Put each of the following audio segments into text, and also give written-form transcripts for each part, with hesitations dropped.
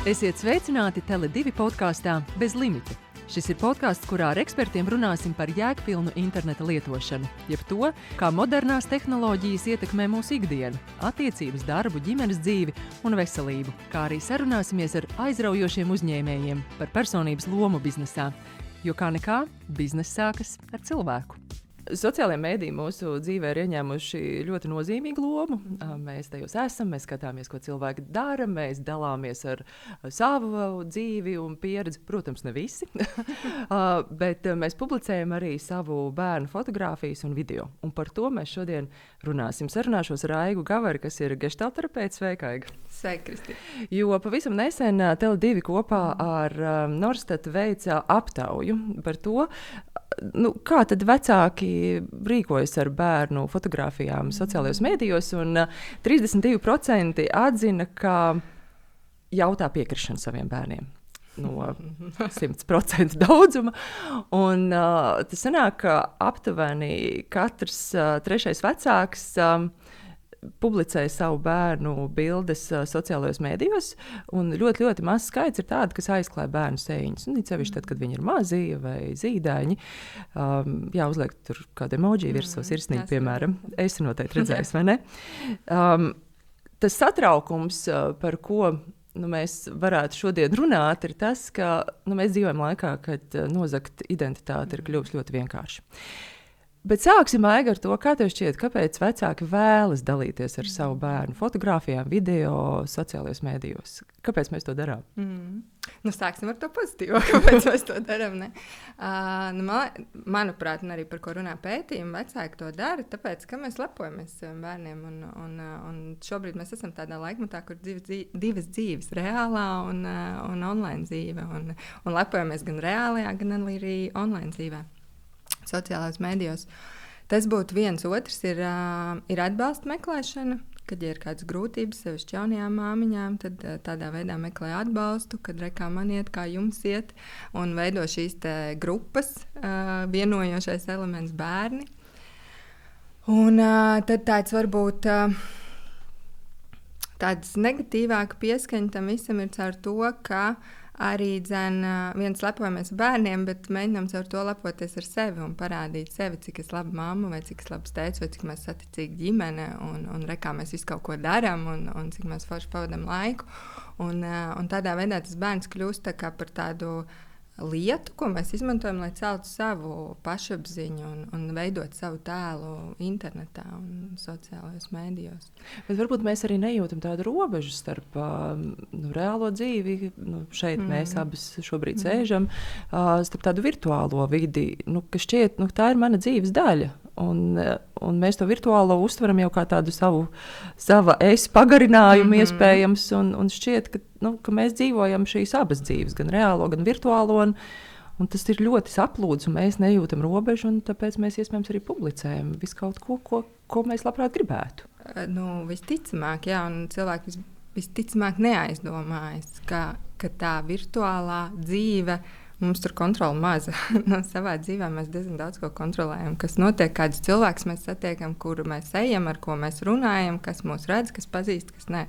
Esiet sveicināti Tele2 podkāstā Bez limita. Šis ir podkāsts, kurā ar ekspertiem runāsim par jēgpilnu interneta lietošanu, jeb to, kā modernās tehnoloģijas ietekmē mūsu ikdienu, attiecības, darbu, ģimenes dzīvi un veselību, kā arī sarunāsimies ar aizraujošiem uzņēmējiem par personības lomu biznesā, jo kā nekā, bizness sākas ar cilvēku. Sociālajie mēdīji mūsu dzīvē ir ieņēmuši ļoti nozīmīgu lomu. Mēs tajos esam, mēs skatāmies, ko cilvēki dara, mēs dalāmies ar savu dzīvi un pieredzi. Protams, ne visi, bet mēs publicējam arī savu bērnu fotogrāfijas un video. Un par to mēs šodien runāsim. Sarunāšos ar Aigu Gavaru, kas ir geštalterapeits. Sveika, Aiga! Sveika, Kristīna! Jo pavisam nesen Tele2 kopā ar Norstat veica aptauju par to, kā tad vecāki rīkojas ar bērnu fotogrāfijām sociālajos mēdījos, un 32% atzina, ka jautā piekrišanu saviem bērniem no 100% daudzuma. Un tas sanāk, ka aptuveni katrs trešais vecāks publicēja savu bērnu bildes sociālajos mēdījos, un ļoti, ļoti mazs skaits ir tādi, kas aizklāja bērnu sēņus. Un cevišķi tad, kad viņi ir mazi vai zīdaiņi, uzliek tur kādu emoji virsū sirsnīgi, piemēram. Esi noteikti redzējis, vai ne? Tas satraukums, par ko mēs varētu šodien runāt, ir tas, ka mēs dzīvojam laikā, kad nozagt identitāti ir kļuvusi ļoti vienkārši. Bet sāksim, Aiga, ar to, kā tev šķiet, kāpēc vecāki vēlas dalīties ar savu bērnu fotogrāfijām, video, sociālajos mēdījos? Kāpēc mēs to darām? Sāksim ar to pozitīvo, kāpēc mēs to darām. Manuprāt, un arī par ko runā pētījumi, vecāki to dara, tāpēc, ka mēs lepojamies saviem bērniem. Un šobrīd mēs esam tādā laikmatā, kur divas dzīves, reālā un online dzīve. Un lepojamies gan reālajā, gan arī online dzīvē. Sociālajos mēdījos. Tas būtu viens. Otrs ir atbalsta meklēšana. Kad ir kādas grūtības, sevišķi jaunajām māmiņām, tad tādā veidā meklē atbalstu, kad kā man iet, kā jums iet, un veido šīs grupas, vienojošais elements bērni. Un tad tāds varbūt tāds negatīvāk pieskaņa tam visam ir caur to, ka arī viens lepojamies ar bērniem, bet mēģinām caur to lepoties ar sevi un parādīt sevi, cik es laba mamma, vai cik es labs tēvs, vai cik mēs saticīgi ģimene, un kā mēs visu kaut ko darām, un cik mēs forši pavadām laiku. Un tādā veidā tas bērns kļūst tā kā par tādu lietu, ko mēs izmantojam, lai celtu savu pašapziņu un veidot savu tēlu internetā un sociālajos mēdījos. Bet varbūt mēs arī nejūtam tādu robežu starp reālo dzīvi, šeit mēs abas šobrīd sēžam, starp tādu virtuālo vidi, ka šķiet, tā ir mana dzīves daļa. Un mēs to virtuālo uztveram jau kā tādu sava es pagarinājumu iespējams, un šķiet, ka mēs dzīvojam šīs abas dzīves, gan reālo, gan virtuālo, un tas ir ļoti saplūds, un mēs nejūtam robežu, un tāpēc mēs iespējams arī publicējam visu kaut ko mēs labprāt gribētu. Visticamāk, jā, un cilvēki visticamāk neaizdomājas, ka tā virtuālā dzīve mums tur kontrola maza. Savā dzīvē mēs diezgan daudz ko kontrolējam. Kas notiek, kādus cilvēkus mēs satiekam, kuru mēs ejam, ar ko mēs runājam, kas mūs redz, kas pazīst, kas nē.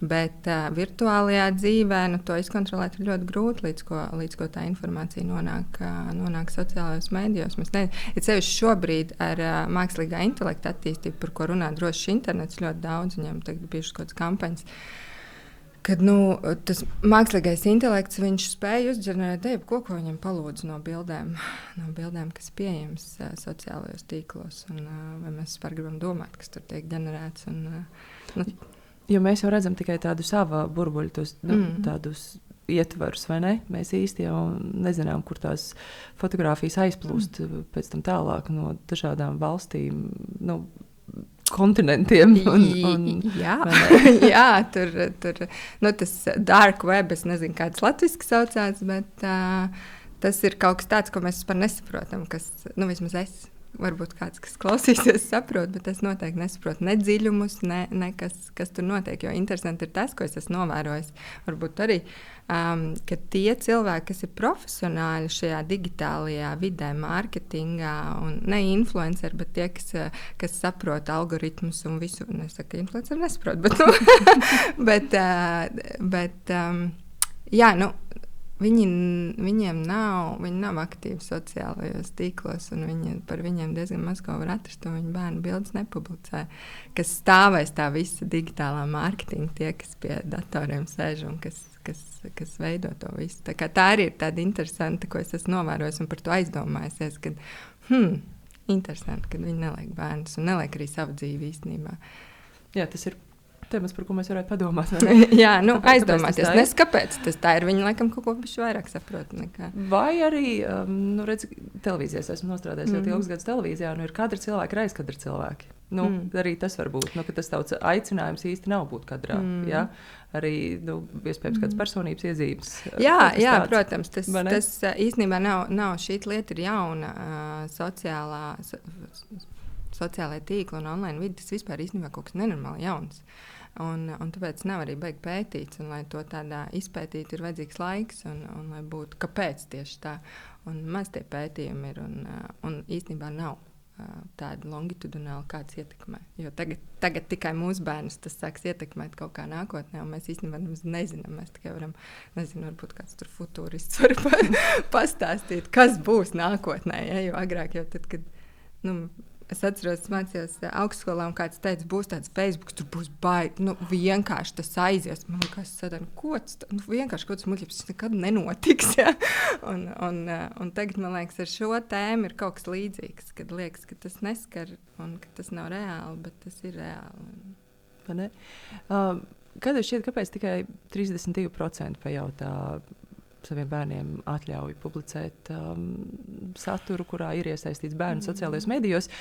Bet virtuālajā dzīvē to izkontrolēt ir ļoti grūti, līdz ko tā informācija nonāk sociālajos mēdījos. Ir sevišķi šobrīd ar mākslīgā intelekta attīstību, par ko runā drošs internets ļoti daudz, viņam tagad bijušas kaut kādas kampaņas. Kad tas mākslīgais intelekts, viņš spēja uzģenerēt ko viņam palūdz no bildēm, kas pieejams sociālajos tīklos. Vai mēs vispār gribam domāt, kas tur tiek ģenerēts. Jo mēs jau redzam tikai tādu savu burbuļu, tādus ietvarus, vai ne? Mēs īsti jau nezinām, kur tās fotogrāfijas aizplūst pēc tam tālāk no dažādām valstīm, kontinentiem. Jā, tur tas dark web, es nezinu, kā tas latviski saucās, bet tas ir kaut kas tāds, ko mēs vispār nesaprotam, kas, vismaz es, varbūt kāds, kas klausīsies, saprot, bet es noteikti nesaprotu ne dziļumus, ne kas tur notiek, jo interesanti ir tas, ko es esmu novērojis. Varbūt arī, ka tie cilvēki, kas ir profesionāļi šajā digitālajā vidē, mārketingā, un ne influenceri, bet tie, kas saprot algoritmus un visu, nesaku, influenceri nesaprot, bet Jā, nu, viņi nav aktīvi sociālajos tīklos, un par viņiem diezgan maz ko var atrast, un viņu bērnu bildes nepublicē. Kas stāvēs tā visa digitālā mārketinga, tie, kas pie datoriem sēž un kas veido to visu. Tā arī ir tāda interesanta, ko es esmu novērojis un par to aizdomājusies, kad interesanti, kad viņi neliek bērnus un neliek arī savu dzīvi īstenībā. Jā, tas ir temats, par ko mēs varētu padomāt. Jā, nu, aizdomāties. Nes, kāpēc tas tā ir? Viņi laikam kaut ko bišķi vairāk saprot nekā. Vai arī, redz, televīzijas esmu nostrādājis ļoti ilgus gadus televīzijā, ir kadra cilvēki, aizkadra cilvēki. Arī tas var būt, ka tas tauts aicinājums īsti nav būt kadrā. Ja? Arī, iespējams, kādas personības iezīmes. Jā, protams, tas īstenībā nav šī lieta ir jauna sociālajā tīkla un online vidi. Tas vispār īstenībā kaut kas nenormāli jauns. Un tāpēc nav arī baigi pētīts, un lai to tādā izpētītu, ir vajadzīgs laiks, un lai būtu, kāpēc tieši tā. Un maz tie pētījumi ir, un īstenībā nav tāda longitudināla, kāds ietekmē. Jo tagad tikai mūsu bērnus tas sāks ietekmēt kaut kā nākotnē, un mēs īstenībā nezinām. Mēs tikai varam, varbūt kāds tur futūrists var pastāstīt, kas būs nākotnē. Ja? Jo agrāk jau tad, kad... Es atceros, mācījos augstskolā, un kāds teica, būs tāds Facebook, tur būs baigi, vienkārši tas aizies. Man liekas, vienkārši kaut kas muļķības, tas nekad nenotiks. Ja? Un tagad, man liekas, ar šo tēmu ir kaut kas līdzīgs, kad liekas, ka tas neskar un ka tas nav reāli, bet tas ir reāli. Kad es šķiet, kāpēc tikai 32% pajautā saviem bērniem atļauju publicēt saturu, kurā ir iesaistīts bērnu sociālajos medijos.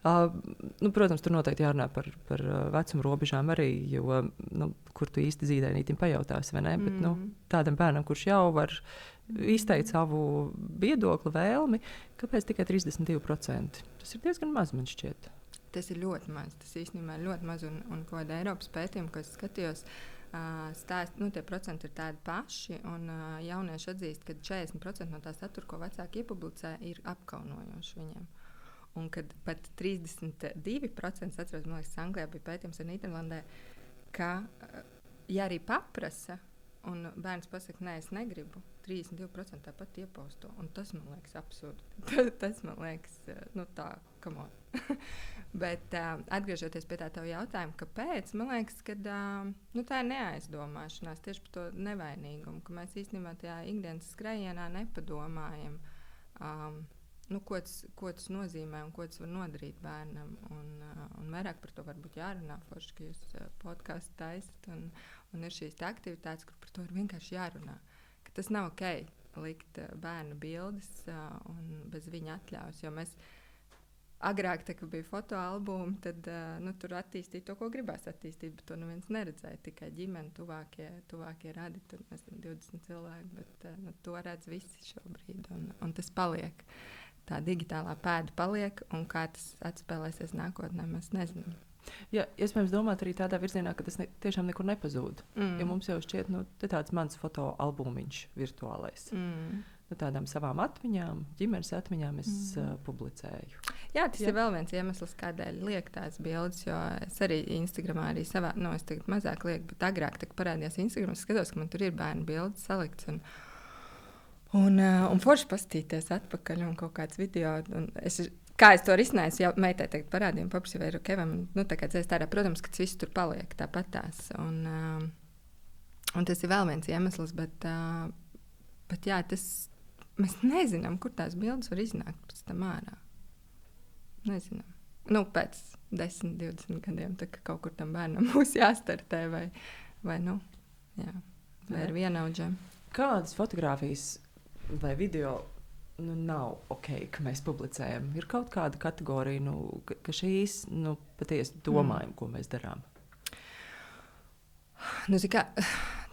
Protams, tur noteikti jārunā par vecuma robežām arī, jo, kur tu īsti zīdainītim pajautāsi, vai ne? Bet, tādam bērnam, kurš jau var izteikt savu viedokli, vēlmi, kāpēc tikai 32%? Tas ir diezgan maz, man šķiet. Tas ir ļoti maz. Tas īstenībā ir ļoti maz, un ko Eiropas pētījumu, ko es skatījos, tie procenti ir tādi paši, un jaunieši atzīst, ka 40% no tā satura, ko vecāki iepublicē, ir apkaunojoši viņiem. Un kad pat 32%, atceros, man liekas, Anglijā bija pētījums un Nīderlandē, ka, ja arī paprasa, un bērns pasaka, nē, es negribu, 32% tāpat iepausto. Un tas man liekas absurdi. Tas man liekas, tā, come on. Bet atgriežoties pie tā tava jautājuma, kāpēc, man liekas, ka tā ir neaizdomāšanās tieši par to nevainīgumu, ka mēs īstenībā tajā ikdienas skrējienā nepadomājam, ko tas nozīmē un ko tas var nodarīt bērnam. Un vairāk par to varbūt jārunā, forši, ka jūs podcastu taisat un ir šīs aktivitātes, kur par to ir vienkārši jārunā. Ka tas nav ok likt bērnu bildes un bez viņa atļaus, jo mēs agrāk, kad bija fotoalbumi, tad tur attīstīja to, ko gribās attīstīt, bet to neviens neredzēja. Tikai ģimene, tuvākie radi, tur mēs 20 cilvēki, bet to redz visi šobrīd, un tas paliek. Tā digitālā pēda paliek, un kā tas atspēlēsies nākotnē, mēs nezinām. Jā, iespējams domāt arī tādā virzienā, ka tas tiešām nekur nepazūd. Jo mums jau šķiet, tāds mans fotoalbumiņš virtuālais. Tādām savām atmiņām, ģimenes atmiņām es publicēju. Jā, tas ir vēl viens iemesls, kādēļ liek tās bildes, jo es arī Instagramā arī savā, es tagad mazāk lieku, bet agrāk parādījās Instagram, es skatos, ka man tur ir bērnu bildes salikts un forši pastīties atpakaļ un kaut kāds video. Kā es to risināju, jau meitai tagad parādīju un paprasīju, vai ir ok, vai man tā kā dzēs tādā, protams, ka tas viss tur paliek tāpatās. Un tas ir vēl viens iemesls, bet jā, mēs nezinām, kur tās bildes var iznākt pēc tam ārā. Nezinām. Pēc 10, 20 gadiem, tā kā kaut kur tam bērnam būs jāstartē vai ar vienaudžiem. Kādas fotogrāfijas vai video nav ok, ka mēs publicējam? Ir kaut kāda kategorija, ka šīs patiesi domājam, ko mēs darām?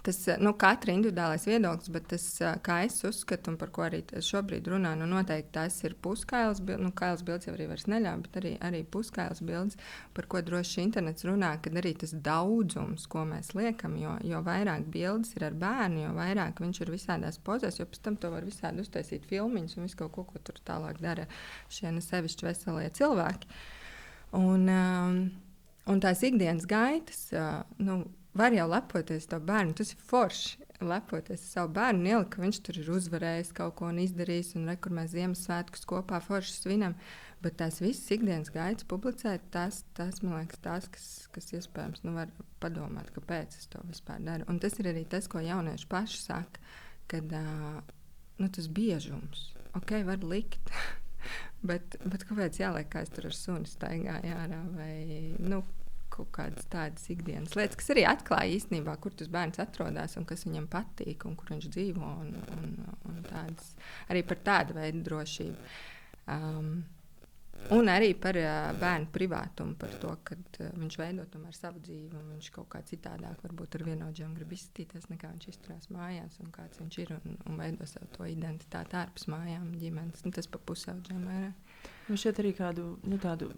Tas katra individuālais viedoklis, bet tas, kā es uzskatu, un par ko arī šobrīd runāju, noteikti tās ir puskailas bildes, kailas bildes jau arī vairs neļauj, bet arī puskailas bildes, par ko droši internets runā, kad arī tas daudzums, ko mēs liekam, jo vairāk bildes ir ar bērnu, jo vairāk viņš ir visādās pozēs, jo pēc tam to var visādi uztaisīt filmiņus un visu kaut ko tur tālāk dara šie sevišķi veselie cilvēki. Un tās ikdienas gaitas, var jau lepoties to bērnu, tas ir forši. lepoties ar savu bērnu, ielikt, ka viņš tur ir uzvarējis kaut ko un izdarījis, un re, kur mēs Ziemassvētkus kopā forši svinam. Bet tās visas ikdienas gaitas publicēt, tas man liekas, tās, kas iespējams var padomāt, kāpēc es to vispār daru. Un tas ir arī tas, ko jaunieši paši saka, kad tas biežums, ok, var likt, bet kāpēc jāliek, kā es tur ar suni staigāju ārā vai, kaut kādas tādas ikdienas lietas, kas arī atklāja īstenībā, kur tas bērns atrodas un kas viņam patīk un kur viņš dzīvo un tādas, arī par tādu veidu drošību. Un arī par bērnu privātumu, par to, ka viņš veido tomēr savu dzīvi un viņš kaut kā citādāk varbūt ar vienaudžiem grib izskatīties, nekā viņš izturās mājās un kāds viņš ir un veido savu to identitāti ārpus mājām, ģimenes. Tas pa pusaudžiem vairāk. Man šķiet arī kādu tādu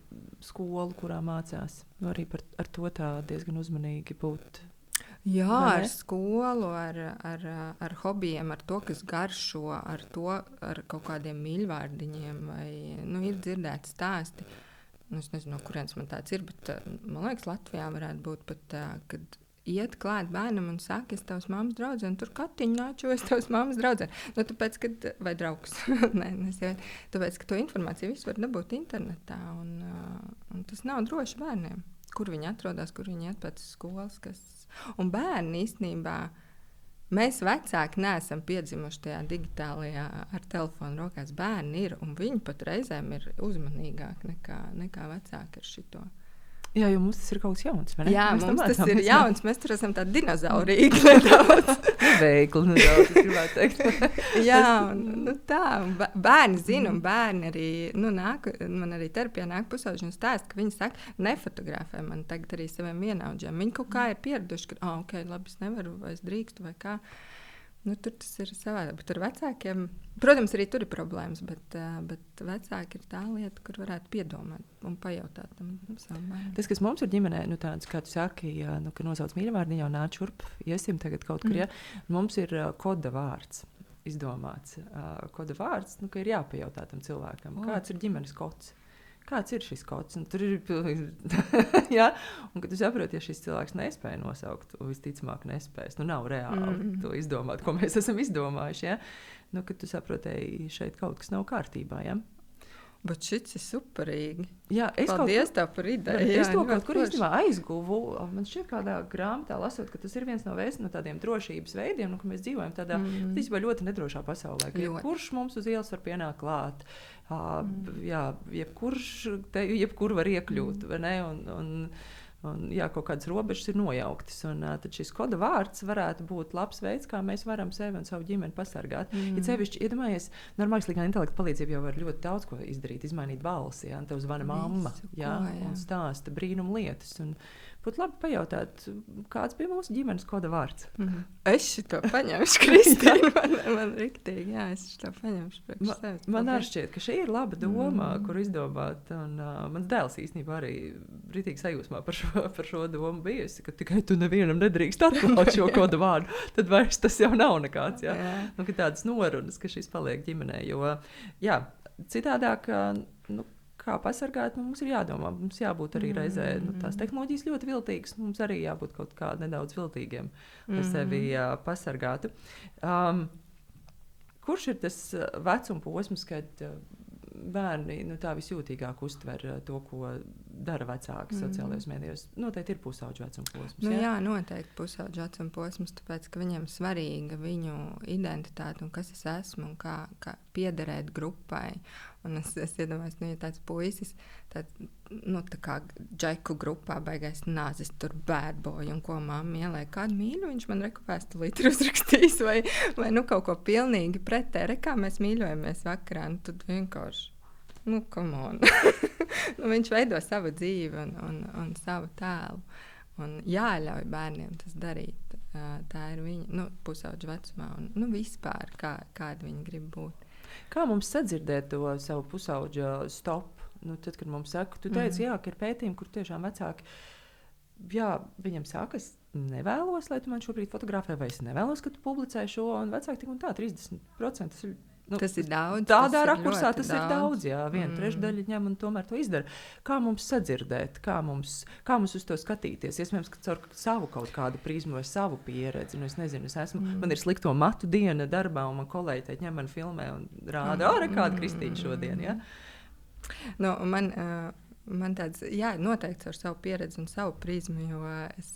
skolu, kurā mācās, arī ar to tā diezgan uzmanīgi būt. Jā, ar skolu, ar hobijiem, ar to, kas garšo, ar kaut kādiem mīļvārdiņiem. Ir dzirdēti stāsti. Es nezinu, no kurienes man tāds ir, bet man liekas, Latvijā varētu būt pat, kad iet klāt bērnam un saka, es tavs mammas draudzene, tur Katiņa nāču, es tavs mammas draudzene. Tāpēc, vai draugs. Tāpēc, ka to informāciju visu var dabūt internetā. Un tas nav droši bērniem. Kur viņi atrodas, kur viņi iet pēc skolas. Un bērni īstenībā, mēs vecāki neesam piedzimuši tajā digitālajā ar telefonu rokās. Bērni ir, un viņi pat reizēm ir uzmanīgāki nekā vecāki ar šito. Jā, jo mums tas ir kaut kas jauns. Jā, mums tas ir jauns. Mēs tur esam tādi dinozaurīgi nedaudz. Veikli nedaudz, es gribētu teikt. Jā, tā. Bērni zina, un bērni arī, man arī terapijā nāk pusauģi un stāsta, ka viņi saka, nefotografē man tagad arī saviem vienaudžiem. Viņi kaut kā ir pieraduši, ka, ok, labi, es nevaru, vai es drīkstu, vai kā. Tur tas ir savādāk. Bet ar vecākiem, protams, arī tur ir problēmas, bet vecāki ir tā lieta, kur varētu piedomāt un pajautāt tam savam bērnam. Tas, kas mums ir ģimenē, tāds, kā tu saki, ka nosauc mīļvārdiņu, jau nāc šurp, iesim tagad kaut kur, ja? Mums ir koda vārds izdomāts. Koda vārds, ka ir jāpajautā tam cilvēkam, kāds ir ģimenes kods. Kāds ir šis kods? Un tur ir pilnīgi... Jā, un kad tu saproti, ja šis cilvēks nespēja nosaukt, visticamāk nespējas, nav reāli to izdomāt, ko mēs esam izdomājuši, ja? Kad tu saproti, šeit kaut kas nav kārtībā, ja? Bet šis ir superīgi. Jā, paldies tev par ideju. Es to kaut kur īstenībā aizguvu. Man šķiet kādā grāmatā lasot, ka tas ir viens no tādiem drošības veidiem, ka mēs dzīvojam tādā ļoti nedrošā pasaulē. Jebkurš mums uz ielas var pienākt klāt. Jebkur var iekļūt, vai ne? Un kaut kādas robežas ir nojauktas. Tad šis koda vārds varētu būt labs veids, kā mēs varam sevi un savu ģimeni pasargāt. Ja sevišķi, iedomājies, ar mākslīgā intelekta palīdzību jau var ļoti daudz ko izdarīt, izmainīt balsi. Ja? Tev zvana mamma, un stāsta brīnum lietas. Un būtu labi pajautāt, kāds bija mūsu ģimenes koda vārds. Es šito paņemšu, Kristīna. man riktīgi, jā, es šito paņemšu priekš sevis. Man arī šķiet, ka šī ir laba doma, kur izdomāt. Un mans dēls īstenībā arī ritīgi sajūsmā par šo domu bijusi, ka tikai tu nevienam nedrīkst atklāt šo koda vārdu. Tad vairs tas jau nav nekāds, jā. Ka tādas norunas, ka šis paliek ģimenē. Jo, jā, citādāk, kā pasargāt, mums ir jādomā. Mums jābūt arī reizē, tās tehnoloģijas ļoti viltīgas. Mums arī jābūt kaut kā nedaudz viltīgiem, lai sevi pasargātu. Kurš ir tas vecuma posms, kad bērni tā visjūtīgāk uztver to, ko dara vecāki sociālajos mēdījos? Noteikti ir pusauģu vecuma posms. Jā, noteikti pusauģu vecuma posms, tāpēc, ka viņiem svarīga viņu identitāte un kas es esmu un kā piederēt grupai. Un es iedomājos, ja tāds puisis, tā kā džeku grupā baigais nāzis tur bēdboju un ko mamma ielēja, kādu mīļu viņš man vēstulīt ir uzrakstījis vai kaut ko pilnīgi pretēji, kā mēs mīļojamies vakarā, tad vienkārši, come on. Viņš veido savu dzīvi un savu tēlu. Un jāļauj bērniem tas darīt. Tā ir viņa pusauģu vecumā un vispār, kāda viņi grib būt. Kā mums sadzirdēt to savu pusauģa stop? Tad, kad mums saka, tu teici, ka ir pētījumi, kur tiešām vecāki, viņam saka, es nevēlos, lai tu man šobrīd fotografē, vai es nevēlos, ka tu publicē šo, un vecāki tik un tā 30%, tas ir Tas ir daudz. Tādā rakursā tas ir daudz. Jā, 1/3 ņem un tomēr to izdara. Kā mums sadzirdēt, kā mums uz to skatīties? Iespējams, ka caur savu kaut kādu prizmu vai savu pieredzi. Nu, es nezinu, man ir slikto matu diena darbā, un man kolēģi teikt, ņem man filmē un rāda, kāda Kristīna šodien. Ja? Nu, man tāds, jā, noteikti ar savu pieredzi un savu prizmu, jo es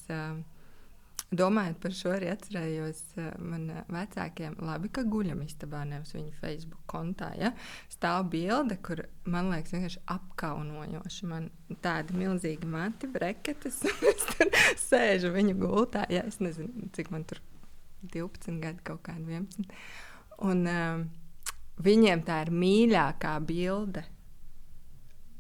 domājot par šo arī atcerējos man vecākiem, labi, ka guļam istabā, nevis viņu Facebook kontā, ja? Stāv bilde, kur, man liekas, vienkārši apkaunojoši. Man tādi milzīgi mati, breketes, un es tur sēžu viņu gultā, ja? Es nezinu, cik man tur 12 gadi, kaut kādi 11. Un viņiem tā ir mīļākā bilde.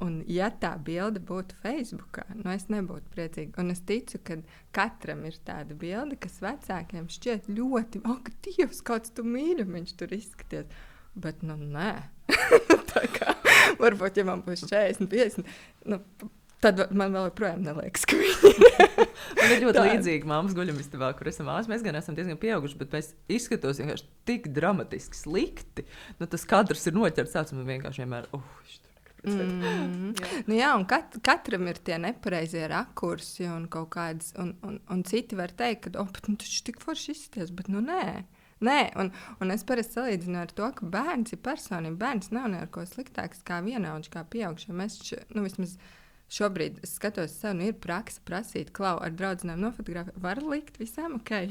Un, ja tā bilde būtu Facebookā, nu es nebūtu priecīga. Un es ticu, ka katram ir tāda bilde, kas vecākiem šķiet ļoti, ka Dievs, kāds tu mīļumiņš tur izskaties. Bet, nu, nē. Tā kā, varbūt, ja man būs 40, 50, nu, tad man vēl joprojām neliekas, ka viņi ir. Man ir ļoti līdzīgi māmas guļamistabā, kur esam māsas. Mēs gan esam diezgan pieauguši, bet mēs izskatos vienkārši tik dramatiski slikti. Nu, tas kadrs ir noķerts tāds, man vienkārši vienmēr, Nu jā, un katram ir tie nepareizie rakursi un kaut kādas, un citi var teikt, ka, bet nu, taču tik forši izskaties, bet nu nē. Nē, un es parasti salīdzinu ar to, ka bērns ir personība. Bērns nav ne ar ko sliktāks kā vienaudži, kā pieaugšie. Mēs, nu, vismaz šobrīd es skatos sev, nu ir praksa prasīt, klau, ar draudzenēm nofotografēt, var likt visām, ok.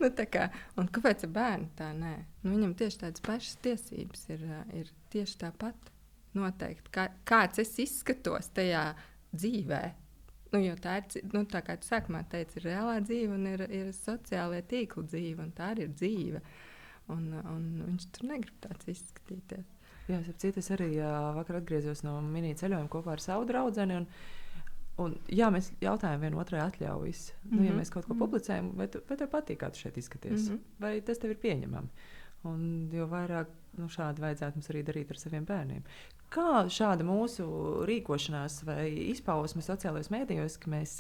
Nu, tā kā, un kāpēc ar bērnu tā nē? Nu, viņam tieši tādas pašas tiesības ir tieši tāpat. Noteikti. Kāds es izskatos tajā dzīvē. Nu, jo tā ir, nu, tā kā tu sākumā teici, ir reālā dzīve un ir sociālajā tīkla dzīve, un tā arī ir dzīve. Un viņš tur negrib tāds izskatīties. Jā, es arī vakar atgriezos no mini ceļojuma kopā ar savu draudzeni, un jā, mēs jautājām vienotrai atļaujas. Nu, ja mēs kaut ko publicējam, vai tev patīk, kā tu šeit izskaties? Vai tas tev ir pieņemami? Un jo vairāk šādi vajadzētu mums arī darīt ar saviem bērniem. Kā šāda mūsu rīkošanās vai izpausme sociālajos mēdījos, ka mēs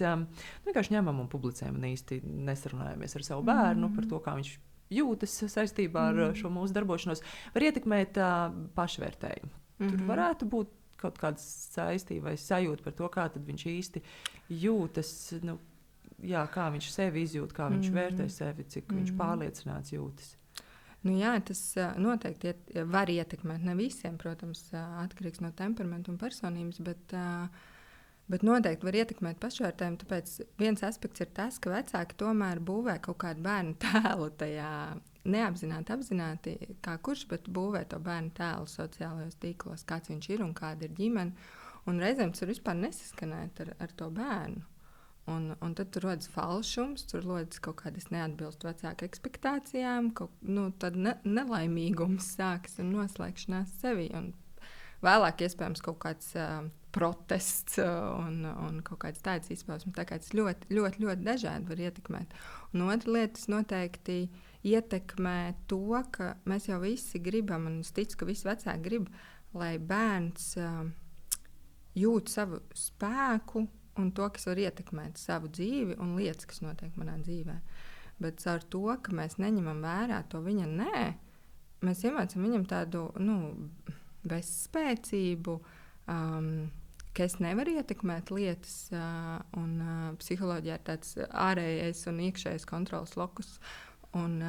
vienkārši ņemam un publicējam un īsti nesarunājamies ar savu bērnu par to, kā viņš jūtas saistībā ar šo mūsu darbošanos, var ietekmēt pašvērtējumu. Tur varētu būt kaut kāda saistība vai sajūta par to, kā tad viņš īsti jūtas, nu, jā, kā viņš sevi izjūt, kā viņš vērtē sevi, cik viņš pārliecināts jūtas. Nu jā, tas noteikti var ietekmēt. Ne visiem, protams, atkarīgs no temperamenta un personības, bet noteikti var ietekmēt pašvērtējumu. Tāpēc viens aspekts ir tas, ka vecāki tomēr būvē kaut kādu bērnu tēlu tajā apzināti, kā kurš, bet būvē to bērnu tēlu sociālajos tīklos, kāds viņš ir un kāda ir ģimene. Un reizēm tas var vispār nesaskanēt ar to bērnu. Un tad tur rodas falšums, tur rodas kaut kādas neatbilst vecāku ekspektācijām, tad nelaimīgums sākas un noslēgšanās sevi. Un vēlāk iespējams kaut kāds protests un kaut kāds tāds izpausmes. Tā kā tas ļoti, ļoti, ļoti dažādi var ietekmēt. Un otra lieta, tas noteikti ietekmē to, ka mēs jau visi gribam, un es ticu, ka visi vecāki grib, lai bērns jūt savu spēku, un to, kas var ietekmēt savu dzīvi un lietas, kas notiek manā dzīvē. Bet ar to, ka mēs neņemam vērā to viņa nē, mēs iemācām viņam tādu bezspēcību, ka es nevaru ietekmēt lietas, un psiholoģijā ir tāds ārējais un iekšējais kontrols lokus. Un,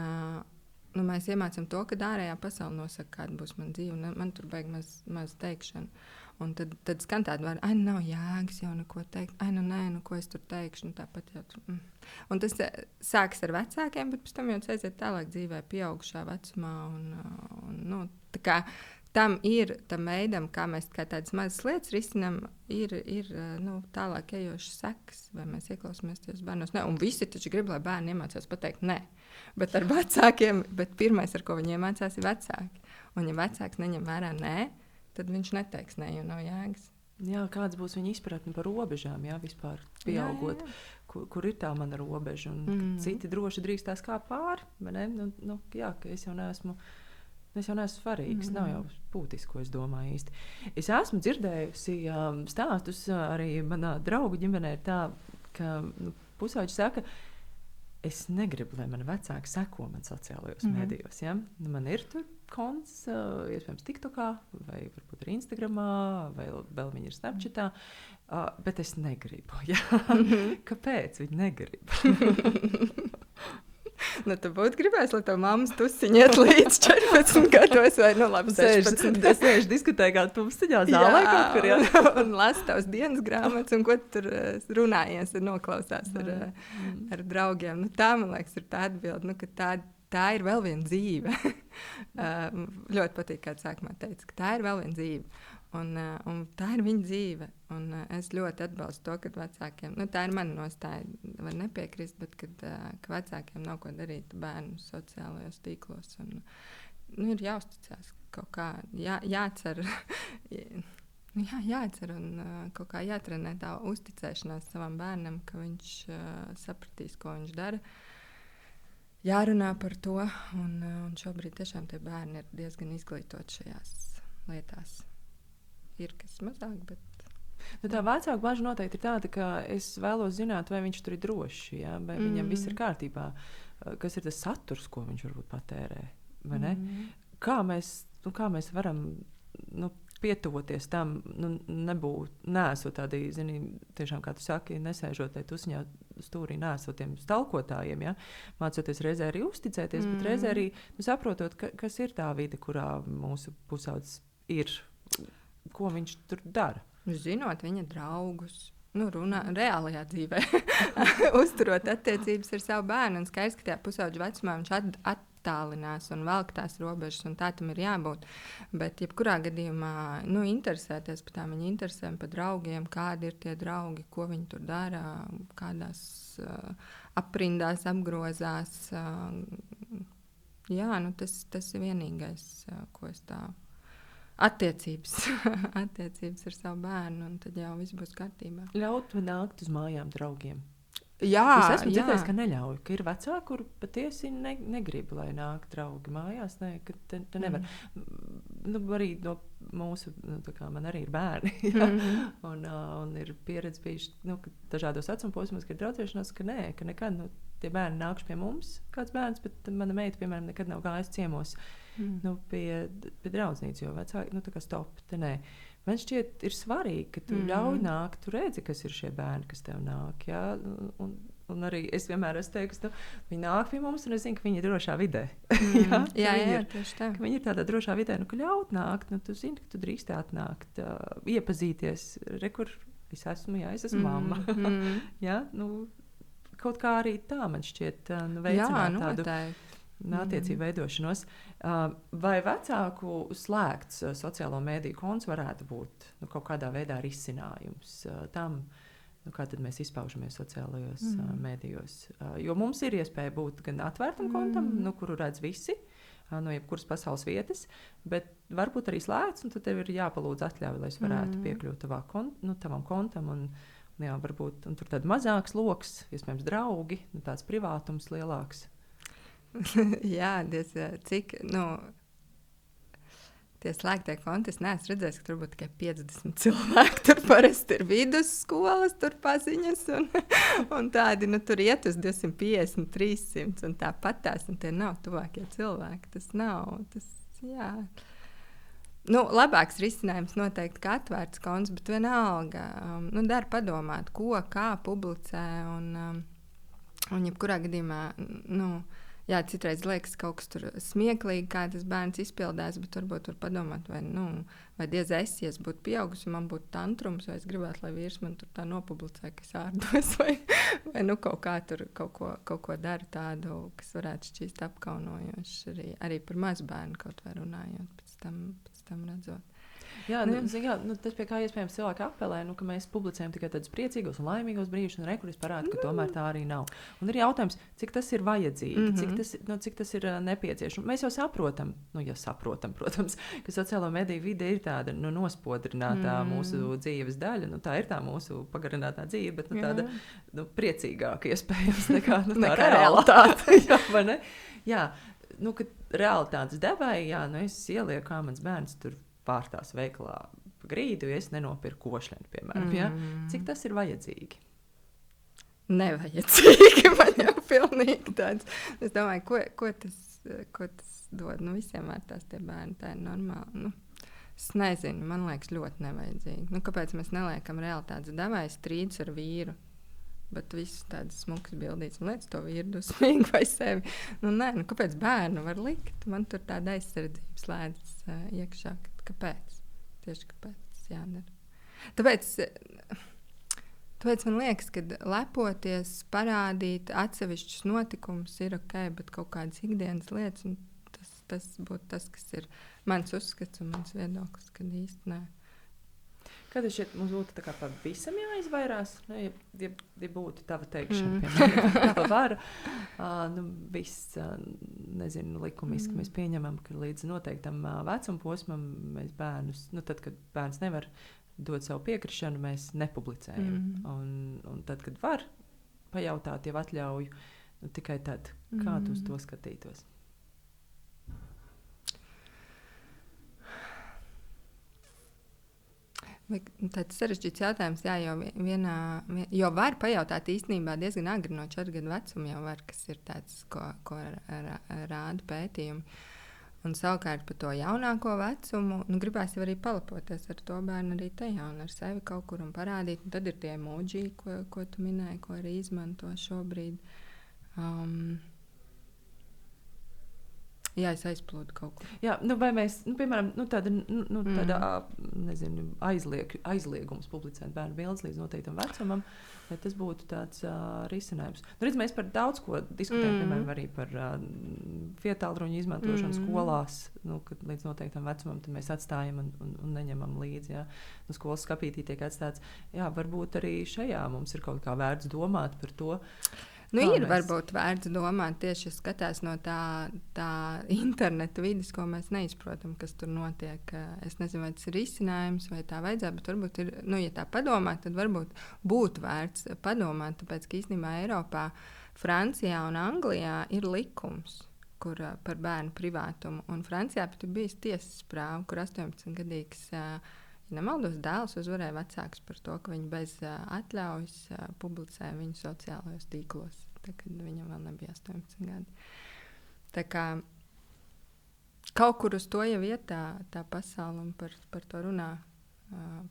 mēs iemācām to, ka ārējā pasaule nosaka, kāda būs mana dzīve. Man tur beig maz teikšana. Un tad skan tāda vārda, nav jēgas jau neko teikt, nē, ko es tur teikšu, tāpat jau tur. Un tas sākas ar vecākiem, bet pēc tam jau aiziet tālāk dzīvē, pieaugušā vecumā. Tā kā tam veidam, kā mēs kā tādas mazas lietas risinām, ir tālāk ejošas sekas, vai mēs ieklausāmies tajos bērnos. Ne, un visi taču grib, lai bērni iemācās pateikt nē. Bet ar vecākiem, pirmais, ar ko viņi iemācās, ir vecāki. Un ja vecāks neņem vērā nē, tad viņš neteiks nē, jo nav jēgas. Jā, kāds būs viņa izpratne par robežām, jā, vispār pieaugot, jā. Kur ir tā mana robeža, un citi droši drīkstās kā pāri, vai ne? Jā, ka es jau neesmu svarīgs, nav jau būtiski, ko es domāju īsti. Es esmu dzirdējusi stāstus, arī manā draugu ģimenē ir tā, ka pusauģi saka, es negribu, lai mani vecāki seko man sociālajos medijos. Ja? Nu, man ir tur konts, iespējams, TikTokā, vai varbūt arī Instagramā, vai vēl viņi ir Snapchatā, bet es negribu. Ja? Kāpēc viņi negrib? Nu, tu būtu gribējis, lai tev mammas tusiņi iet līdz 14 gados, vai nu labi 16. Es sēžu diskutēju kā tusiņā zālē kaut kur, ja? Un lasu tavas dienas grāmatas, un ko tu tur runājies, noklausās ar draugiem. Nu, tā, man liekas, ir tā atbilde, nu, ka tā ir vēl viena dzīve. Ļoti patīk, kā sākumā teica, ka tā ir vēl viena dzīve. Un tā ir viņa dzīve. Un es ļoti atbalstu to, ka vecākiem, nu, tā ir mana nostāja, var nepiekrist, bet ka vecākiem nav ko darīt bērnu sociālajos tīklos. Un, nu, ir jāuzticās kaut kā, jācer, jācer un kaut kā jātrenē tā uzticēšanās savam bērnam, ka viņš sapratīs, ko viņš dara. Jārunā par to, un šobrīd tiešām tie bērni ir diezgan izglītoti šajās lietās. Ir kas mazāk, bet... Nu, tā vecāka baža noteikti ir tāda, ka es vēlos zināt, vai viņš tur ir drošs, ja? Vai viņam viss ir kārtībā, kas ir tas saturs, ko viņš varbūt patērē, vai ne? Kā mēs varam pietuvoties tam, neesot tādi, tiešām, kā tu saki, nesēžot tai tusiņā stūrī, neesot tiem stalkotājiem, ja? Mācoties reizē arī uzticēties, bet reizē arī saprotot, kas ir tā vide, kurā mūsu pusaudzis ir, ko viņš tur dara. Zinot viņa draugus, runā reālajā dzīvē, uzturot attiecības ar savu bērnu, un skaidrs, ka tajā pusaudža vecumā viņš attālinās un velk tās robežas, un tā tam ir jābūt. Bet jebkurā gadījumā, interesēties par tām, viņa interesēm par draugiem, kādi ir tie draugi, ko viņi tur dara, kādās aprindās apgrozās. Jā, tas ir vienīgais, ko es tā... Attiecības ar savu bērnu, un tad jau viss būs kārtībā. Ļaut nākt uz mājām draugiem. Jā, es esmu dzirdējis, ka neļauj, ka ir vecāki, kur patiesi negrib, lai nāk draugi mājās, ka te nevar. Arī no mūsu, man arī ir bērni, ja? un ir pieredze bijuši, ka dažādos vecumposmos, kad ir draudzēšanās, ka nekad, tie bērni nākuši pie mums, kāds bērns, bet mana meita, piemēram, nekad nav gājis ciemos pie draudznīcas, jo vecāki, tā kā stop, te nē. Man šķiet, ir svarīgi, ka tu ļauj nākt, tu redzi, kas ir šie bērni, kas tev nāk, jā, un arī es vienmēr esmu teikusi, viņi nāk pie mums, un es zinu, ka viņi ir drošā vidē. jā, tieši tā. Ka viņi ir tādā drošā vidē, ka ļaut nākt, tu zini, ka tu drīkst atnākt, iepazīties, kur es esmu, es esmu mamma. Jā, kaut kā arī tā man šķiet veicināt tādu attiecību veidošanos. Vai vecāku slēgts sociālo mediju konts varētu būt kaut kādā veidā risinājums tam, kā tad mēs izpaužamies sociālajos medijos? Jo mums ir iespēja būt gan atvērtam kontam, kuru redz visi, no jebkuras pasaules vietas, bet varbūt arī slēgts, un tad tev ir jāpalūdz atļauj, lai es varētu piekļūt tavam kontam, un varbūt un tur tad mazāks loks, iespējams draugi, tāds privātums lielāks. Jā, cik, tie slēgtie konti, es neesmu redzējis, ka tur būtu tikai 50 cilvēki. Tur parasti ir vidusskolas, tur paziņas, un tādi, tur iet uz 250, 300, un tāpatās, un tie nav tuvākie cilvēki. Tas nav, jā. Labāks risinājums noteikti kā atvērts konts, bet vienalga, dar padomāt, kā publicē, un jebkurā gadījumā, jā, citreiz liekas kaut kas tur smieklīgi, kā tas bērns izpildās, bet varbūt var padomāt, vai diez es būtu pieaugusi, man būtu tantrums, vai es gribētu, lai vīrs man tur tā nopublicē, kas ārdos, vai kaut kā tur kaut ko dara tādu, kas varētu šķīst apkaunojoši, arī par mazbērnu kaut vai runājot, pēc tam redzot. Jā, tas pie kā iespējams cilvēki apelē, ka mēs publicējam tikai tādus priecīgos un laimīgos brīžus, un rekuris parāda, ka tomēr tā arī nav. Un ir jautājums, cik tas ir vajadzīgi, cik tas ir nepieciešams. Mēs jau saprotam, protams, ka sociālo mediju vide ir tāda nospodrinātā mūsu dzīves daļa, tā ir tā mūsu pagarinātā dzīve, bet tāda priecīgāka iespējams nekā tā realitāte. Jā, vai ne? Jā, kad realitātes devēja, es ielieku, kā mans bērns tur pārtās veikalā pa grīdu, ja es nenopirku košļeni, piemēram. Ja? Cik tas ir vajadzīgi? Nevajadzīgi. Man jau pilnīgi tāds. Es domāju, ko tas dod? Nu, visiem vērtās tie bērni, tā ir normāli. Nu, es nezinu, man liekas, ļoti nevajadzīgi. Nu, kāpēc mēs neliekam realitātes devai strīdus ar vīru? Bet viss tādas smukas bildītas, un lietas to vīru dusmīgi vai sevi. Nu, nē, nu, kāpēc bērnu var likt? Man tur tāda aizsardzības slēdzas iekšā. Kāpēc? Tieši kāpēc tas jādara? Tāpēc man liekas, ka lepoties, parādīt atsevišķus notikumus ir ok, bet kaut kādas ikdienas lietas, tas būtu tas, kas ir mans uzskats un mans viedoklis, kad īsti nē. Kad šeit mums būtu pavisam jāizvairās, nu, ja būtu tava teikšana, piemēram, kā var, nu, viss, nezinu, likumiski mēs pieņemam, ka līdz noteiktam vecuma posmam mēs bērnus, nu, tad, kad bērns nevar dot savu piekrišanu, mēs nepublicējam. Un tad, kad var pajautāt, jau atļauju, nu, tikai tad, kā tu uz to skatītos? Tāds sarežģīts jautājums, jā, jo var pajautāt īstenībā diezgan agri no 4 gadu vecuma, jau var, kas ir tāds, ko rāda pētījumi. Un savukārt par to jaunāko vecumu, nu, gribēs jau arī palapoties ar to bērnu arī tajā un ar sevi kaut kur un parādīt. Un tad ir tie emoji, ko tu minēji, ko arī izmanto šobrīd. Jā, es aizplūdu kaut ko. Jā, nu vai mēs, nu, piemēram, tāda nezinu, aizliegums publicēt bērnu bildes līdz noteiktam vecumam, vai tas būtu tāds risinājums. Nu, redz, mēs par daudz ko diskutējam, piemēram, arī par vietālruņu izmantošanu skolās, nu, kad līdz noteiktam vecumam tad mēs atstājam un neņemam līdzi, jā. Nu, skolas skapītī tiek atstāts. Jā, varbūt arī šajā mums ir kaut kā vērts domāt par to. Nu, ir varbūt vērts domāt tieši skatās no tā interneta vidas, ko mēs neizprotam, kas tur notiek. Es nezinu, vai tas ir risinājums, vai tā vajadzētu, bet varbūt ir, nu, ja tā padomāt, tad varbūt būtu vērts padomāt, tāpēc, ka īstenībā Eiropā, Francijā un Anglijā ir likums, kur par bērnu privātumu, un Francijā pat ir bijis tiesas prāva, kur 18-gadīgs ja nemaldos, dēls uzvarēja vecākus par to, ka viņi bez atļaujas publicē viņu sociālajos tīklos, tad, kad viņam vēl nebija 18 gadi. Tā kā kaut kur uz to jau iet tā pasaule un par to runā,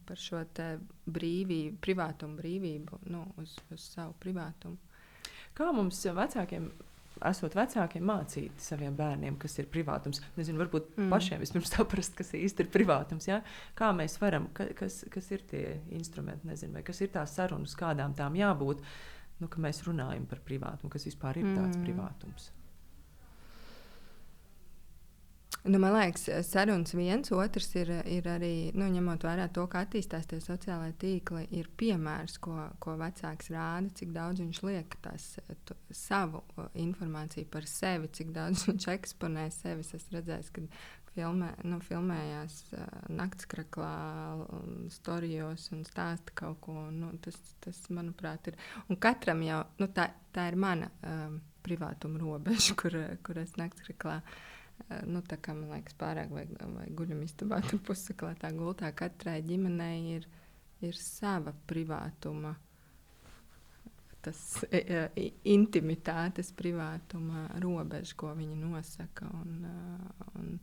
par šo te brīvību, privātumu brīvību, nu, uz savu privātumu. Kā mums vecākiem, esot vecākiem, mācīt saviem bērniem, kas ir privātums? Nezinu, varbūt pašiem vispirms saprast, kas īsti ir privātums. Ja? Kā mēs varam, kas ir tie instrumenti, nezinu, vai kas ir tās sarunas, kādām tām jābūt, nu, ka mēs runājam par privātumu, kas vispār ir tāds privātums? Nu, man liekas, sarunas viens, otrs ir arī, nu, ņemot vērā to, kā attīstās tie sociālai tīkli, ir piemērs, ko vecāks rāda, cik daudz viņš liek savu informāciju par sevi, cik daudz viņš eksponē sevi. Es redzēju, ka filmējās naktskraklā, storijos un stāsta kaut ko. Nu, tas, manuprāt, ir. Un katram jau, nu, tā ir mana privātuma robeža, kur es naktskraklā. Nu, tā kā man liekas, pārāk vai guļamistabā, tur pussaklētā gultā. Katrai ģimenei ir sava privātuma, tas intimitātes privātuma robeža, ko viņi nosaka. Un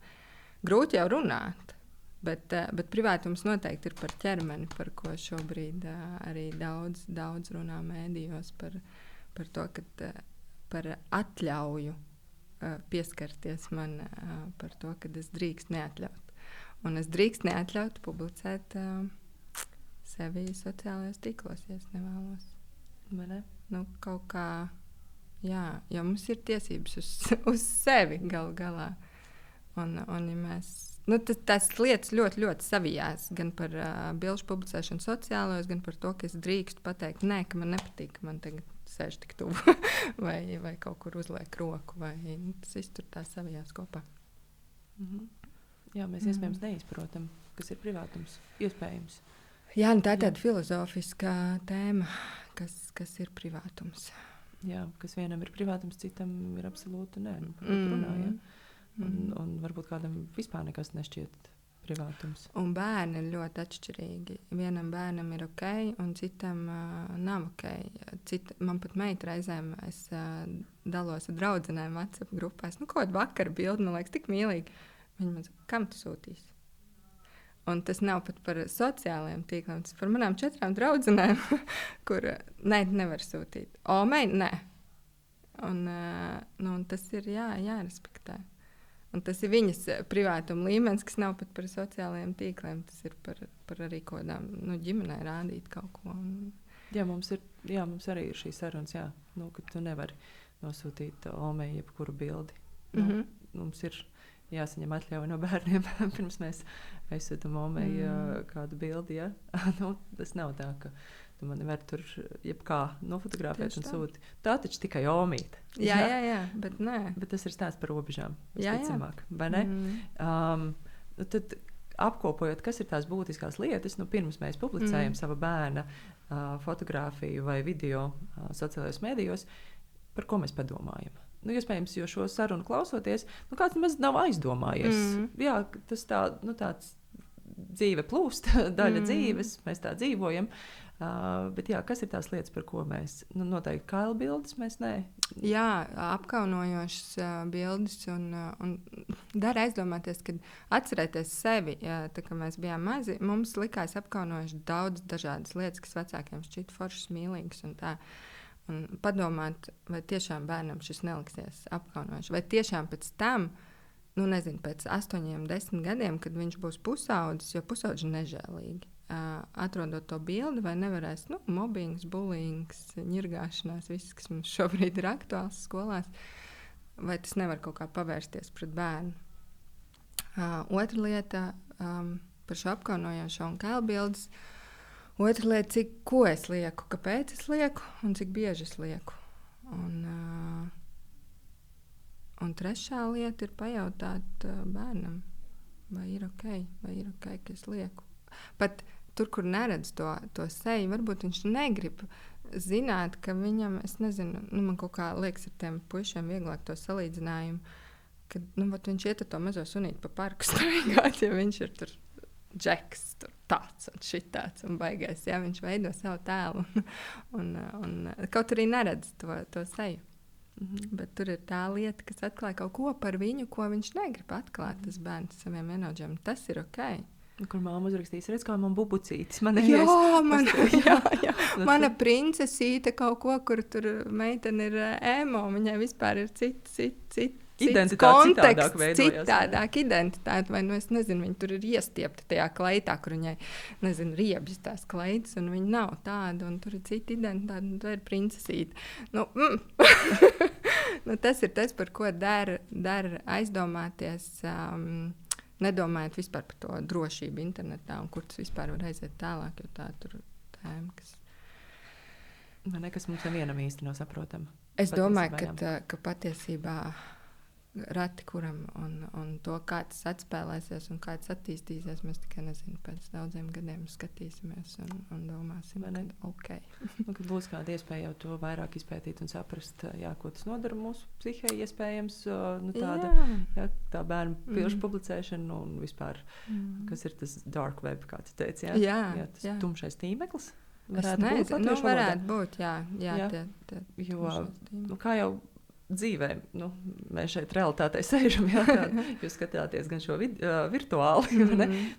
grūti jau runāt, bet privātums noteikti ir par ķermeni, par ko šobrīd arī daudz runā mēdījos par to, ka par atļauju pieskarties man par to, ka es drīkst neatļaut. Un es drīkst neatļaut publicēt sevi sociālajos tīklos, ja es nevēlos. Vai ne? Nu, kaut kā, jā, jo mums ir tiesības uz sevi galu galā. Un ja mēs, nu, tās lietas ļoti, ļoti savijās, gan par bilžu publicēšanu sociālajos, gan par to, ka es drīkstu pateikt, nē, ka man nepatīk, ka man tagad sēž tik tuvu vai kaut kur uzliek roku, vai tas viss tur tā savijās kopā. Jā, mēs iespējams neizprotam, kas ir privātums, iespējams. Jā, tā ir tāda filozofiskā tēma, kas ir privātums. Jā, kas vienam ir privātums, citam ir absolūti nē. Runā, ja? Un varbūt kādam vispār nekas nešķiet privātums. Un bērni ir ļoti atšķirīgi. Vienam bērnam ir ok, un citam nav ok. Man pat meita reizēm dalos ar draudzenēm WhatsApp grupās. Nu, kaut kāda vakara bilde, man liekas, tik mīlīgi. Viņa man saka, kam tu sūtīsi? Un tas nav pat par sociālajiem tīkliem, tas par manām 4 draudzenēm, kur nevar sūtīt. Omei, nē. Un tas ir jārespektē. Un tas ir viņas privātuma līmenis, kas nav pat par sociālajiem tīkliem. Tas ir par arī kaut kādām ģimenei rādīt kaut ko. Jā, mums arī ir šī sarunas, ka tu nevari nosūtīt Omei jebkuru bildi. Mums ir jāsaņem atļauja no bērniem, pirms mēs aizsūtam Omei kādu bildi. Ja? Tas nav tā, ka tu mani vari tur jebkā nofotografēt un sūti. Tā taču tikai Omīte. Jā, bet nē. Bet tas ir stāsts par robežām, visticamāk, vai ne? Tad apkopojot, kas ir tās būtiskās lietas, pirms mēs publicējam sava bērna fotografiju vai video sociālajos medijos, par ko mēs padomājam. Iespējams, jo šo sarunu klausoties, kāds maz nav aizdomājies. Jā, tas tāds dzīve plūst, daļa dzīves, mēs tā dzīvojam. Bet kas ir tās lietas, par ko mēs noteikti kaila bildes, mēs nē? Jā, apkaunojošas bildes un dara aizdomāties, kad atcerēties sevi, tā kā mēs bijām mazi, mums likās apkaunojuši daudz dažādas lietas, kas vecākiem šķita foršas, mīlīgas un tā. Un padomāt, vai tiešām bērnam šis neliksies apkaunojoši, vai tiešām pēc tam, pēc 8, 10 gadiem, kad viņš būs pusaudzis, jo pusaudzis ir nežēlīgi, atrodot to bildi, vai nevarēs, mobbings, bullyings, ņirgāšanās, viss, kas mums šobrīd ir aktuāls skolās, vai tas nevar kaut kā pavērsties pret bērnu. Otra lieta par šo apkaunojošo un kailbildes. Otra lieta, ko es lieku, kāpēc es lieku un cik bieži es lieku. Un trešā lieta ir pajautāt bērnam, vai ir ok, ka es lieku. Pat tur, kur neredz to seju, varbūt viņš negrib zināt, ka viņam, es nezinu, man kaut kā liekas ar tiem puišiem vieglāk to salīdzinājumu, kad viņš iet ar to mazo sunīti pa parku staigāt, ja viņš ir tur džeks, tur tāds un šitāds un baigais. Jā, viņš veido savu tēlu un kaut arī neredz to seju. Bet tur ir tā lieta, kas atklāja kaut ko par viņu, ko viņš negrib atklāt, tas bērns saviem vienaudžiem. Tas ir ok. Kur māma uzrakstīs, redz, kā man bubucītis. Mana princesīte kaut ko, kur tur meitene ir emo, viņai vispār ir cits konteksts, citādāk identitāte, vai es nezinu, viņa tur ir iestiepta tajā kleitā, kur viņai, riebjas tās kleitas, un viņa nav tāda, un tur ir cita identitāte, un tur ir princesīte. Tas ir tas, par ko dar aizdomāties, nedomājot vispār par to drošību internetā, un kur tas vispār var aiziet tālāk, jo tā tur tēma, kas... Nekas mums nevienam īsti nav saprotama. Es domāju, ka patiesībā rati kuram un to, kā tas atspēlēsies un kā tas attīstīsies, mēs tikai pēc daudziem gadiem skatīsimies un domāsim, ka ok. Kad būs kāda iespēja jau to vairāk izpētīt un saprast, ko tas nodara mūsu psihē, iespējams, tā bērnu pilšu publicēšana un vispār, kas ir tas dark web, kā tu teici, tas tumšais tīmeklis. Varētu būt, jā. Jo, kā jau dzīvē, mēs šeit realitātē sēžam, jūs skatāties gan šo virtuāli,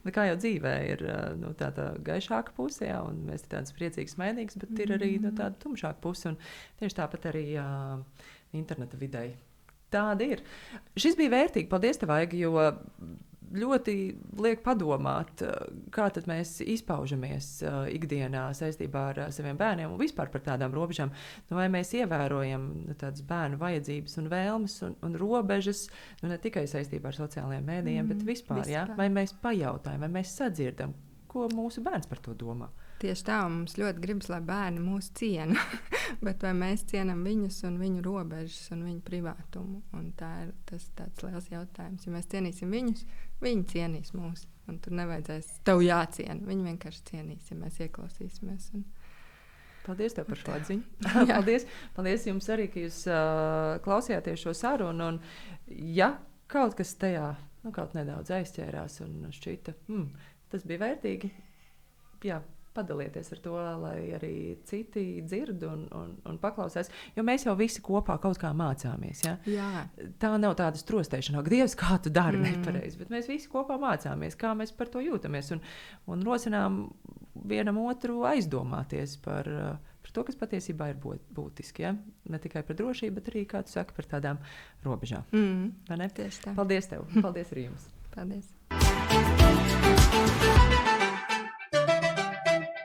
bet kā jau dzīvē ir tā gaišāka puse, un mēs ir tādas priecīgas, mainīgas, bet ir arī tāda tumšāka puse, un tieši tāpat arī interneta videi. Tāda ir. Šis bija vērtīgi, paldies tev, Aiga, jo ļoti liek padomāt, kā tad mēs izpaužamies ikdienā saistībā ar saviem bērniem un vispār par tādām robežām. Vai mēs ievērojam tādas bērnu vajadzības un vēlmes un robežas, ne tikai saistībā ar sociālajiem mēdījiem, bet vispār. Ja? Vai mēs pajautājam, vai mēs sadzirdam, ko mūsu bērns par to domā. Tieši tā, mums ļoti gribas, lai bērni mūs ciena, bet vai mēs cienam viņus un viņu robežas un viņu privātumu? Un tā ir tāds liels jautājums. Ja mēs cienīsim viņus, viņi cienīs mūs. Un tur nevajadzēs tev jāciena. Viņi vienkārši cienīs, ja mēs ieklausīsimies. Paldies tev par šo atziņu. Paldies jums arī, ka jūs klausījāties šo sarunu. Un, ja kaut kas tajā kaut nedaudz aizķērās un šķita, tas bija vērtīgi. Jā, padalieties ar to, lai arī citi dzird un paklausās. Jo mēs jau visi kopā kaut kā mācāmies. Ja? Jā. Tā nav tāda strostēšana, ka Dievs, kā tu dari nepareizi, bet mēs visi kopā mācāmies, kā mēs par to jūtamies. Un rosinām vienam otru aizdomāties par to, kas patiesībā ir būtiski. Ja? Ne tikai par drošību, bet arī, kā tu saki, par tādām robežām. Vai ne? Tieši tā. Paldies tev. Paldies arī jums. Paldies.